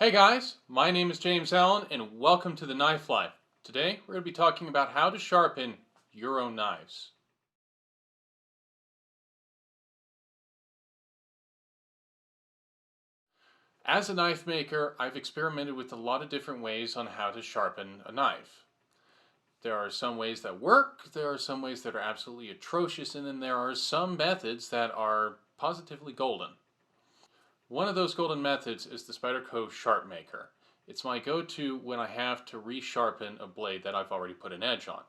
Hey guys, my name is James Allen and welcome to the Knife Life. Today we're going to be talking about how to sharpen your own knives. As a knife maker, I've experimented with a lot of different ways on how to sharpen a knife. There are some ways that work, there are some ways that are absolutely atrocious, and then there are some methods that are positively golden. One of those golden methods is the Spyderco Sharpmaker. It's my go-to when I have to resharpen a blade that I've already put an edge on.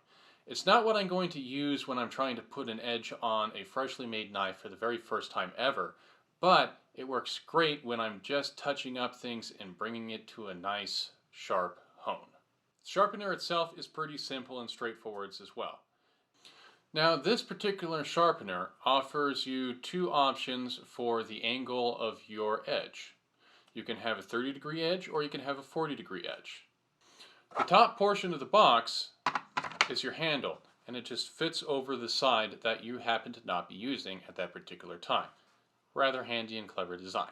It's not what I'm going to use when I'm trying to put an edge on a freshly made knife for the very first time ever, but it works great when I'm just touching up things and bringing it to a nice, sharp hone. The sharpener itself is pretty simple and straightforward as well. Now, this particular sharpener offers you two options for the angle of your edge. You can have a 30-degree edge or you can have a 40-degree edge. The top portion of the box is your handle, and it just fits over the side that you happen to not be using at that particular time. Rather handy and clever design.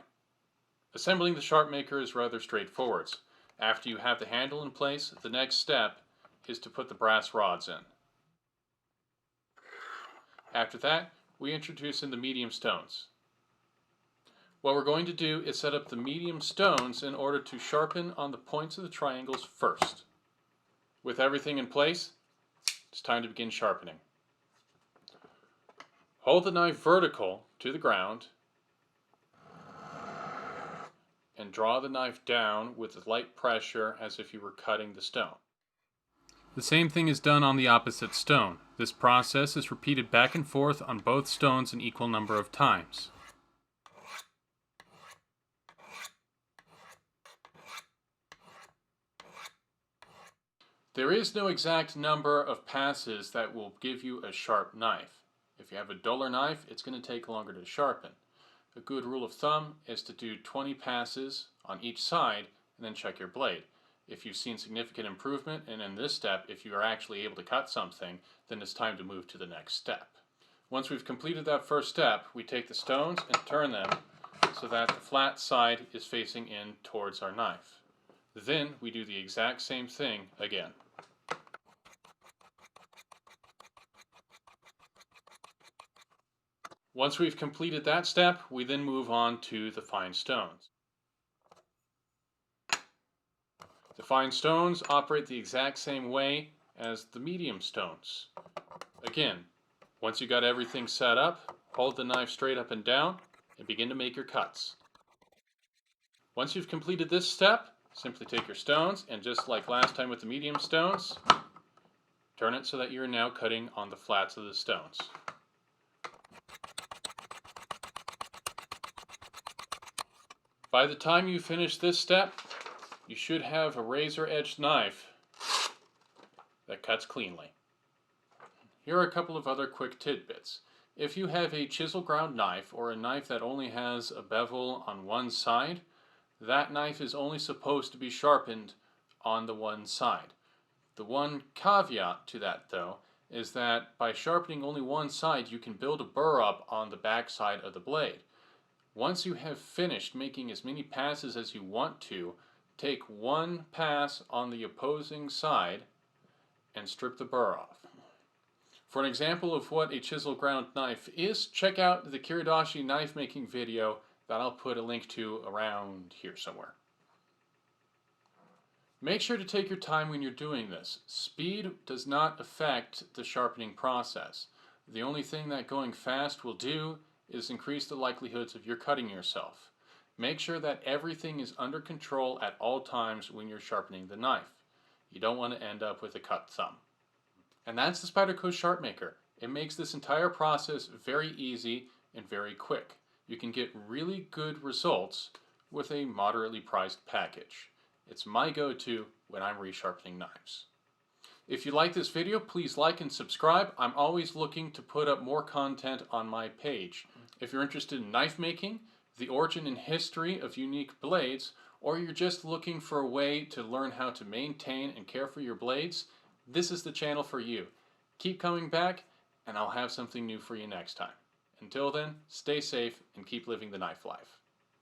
Assembling the Sharpmaker is rather straightforward. After you have the handle in place, the next step is to put the brass rods in. After that, we introduce in the medium stones. What we're going to do is set up the medium stones in order to sharpen on the points of the triangles first. With everything in place, it's time to begin sharpening. Hold the knife vertical to the ground and draw the knife down with light pressure as if you were cutting the stone. The same thing is done on the opposite stone. This process is repeated back and forth on both stones an equal number of times. There is no exact number of passes that will give you a sharp knife. If you have a duller knife, it's going to take longer to sharpen. A good rule of thumb is to do 20 passes on each side and then check your blade. If you've seen significant improvement, and in this step, if you are actually able to cut something, then it's time to move to the next step. Once we've completed that first step, we take the stones and turn them so that the flat side is facing in towards our knife. Then we do the exact same thing again. Once we've completed that step, we then move on to the fine stones. The fine stones operate the exact same way as the medium stones. Again, once you got everything set up, hold the knife straight up and down and begin to make your cuts. Once you've completed this step, simply take your stones and just like last time with the medium stones, turn it so that you're now cutting on the flats of the stones. By the time you finish this step, you should have a razor-edged knife that cuts cleanly. Here are a couple of other quick tidbits. If you have a chisel ground knife or a knife that only has a bevel on one side, that knife is only supposed to be sharpened on the one side. The one caveat to that, though, is that by sharpening only one side, you can build a burr up on the back side of the blade. Once you have finished making as many passes as you want to, take one pass on the opposing side and strip the burr off. For an example of what a chisel ground knife is, check out the Kiridashi knife making video that I'll put a link to around here somewhere. Make sure to take your time when you're doing this. Speed does not affect the sharpening process. The only thing that going fast will do is increase the likelihoods of your cutting yourself. Make sure that everything is under control at all times when you're sharpening the knife. You don't want to end up with a cut thumb. And that's the Spyderco Sharpmaker. It makes this entire process very easy and very quick. You can get really good results with a moderately priced package. It's my go-to when I'm resharpening knives. If you like this video, please like and subscribe. I'm always looking to put up more content on my page. If you're interested in knife making, the origin and history of unique blades, or you're just looking for a way to learn how to maintain and care for your blades, this is the channel for you. Keep coming back, and I'll have something new for you next time. Until then, stay safe and keep living the knife life.